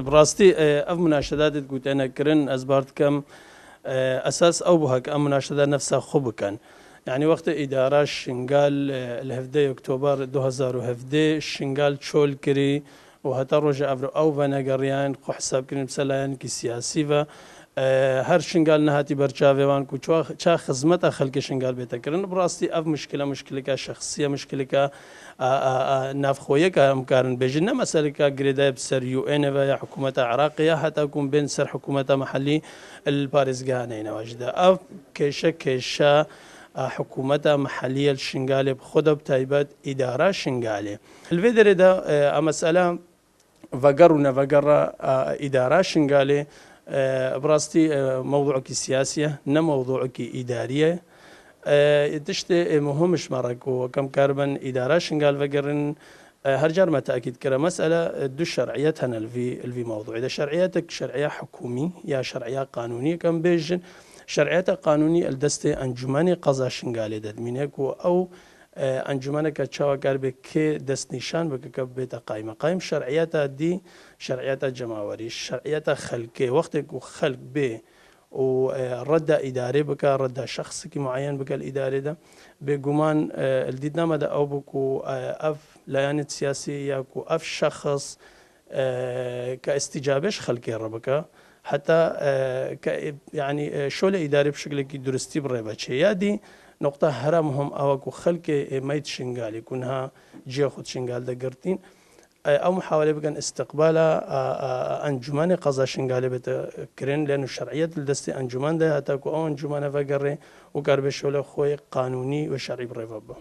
براستي اف مناشدات قلت انا كرن ازبارت كم اساس او بهك ام مناشده نفسها خبكن يعني وقت اداره شنغال الهفدي اكتوبر 2017 شنغال تشول كري وهتا رجع او فناغريان خو حساب كريم سلايان كي سياسي هر شنغال نهاتي برچاوي وان کو چا خدمت خلک شنغال به تکرن براستی اف مشكله کا شخصيه مشكله کا نافخويه کا امكان بجنا مساله کا جريدا بسر يو ان و حكومه عراقيه حتى يكون بين سر حكومه محلي الباريزغانين واجده اف كيشا حكومه محليه الشنغالي بخود بتايبات اداره شنغالي الفيدر ده مساله فقرنا فقر اداره شنغالي براستي موضوعك سياسية نه موضوعك إدارية تشتي مهمش مرق وكم كاربن إدارة شنقال فقرن هرجار ما تأكيد كرا مسألة دو شرعيات هنا الفي موضوع إذا شرعيتك شرعية حكومي يا شرعية قانونية كم بيجن شرعية قانوني الدستي أنجماني قضاء شنقالي دادمينيك أو انجمنك تشاو قرب كي دست نشان بك بيت قائمه قائم شرعيات دي شرعيات جماوري الشرعيات خلقي وقتك وخلق به ورد اداري بك رد شخصي معين بك الاداري ده بجمان الديدنامه ده او بكو اف ليانه سياسيه كو اف شخص كاستجابش خلقي ربك حتى يعني شغل اداري بشكل درستي بريباتشي يا دي نقطة هرمهم أو خلق ميت شنغال يكونها جي خود شنغال دقرتين أو محاولة بكن استقبال أنجمان قضاء شنغالي بتكرين لأنه شرعية الدستي أنجمان ده هتاكو أو أنجمان فقري وقرب الشغل خوي قانوني وشرعي بريفابه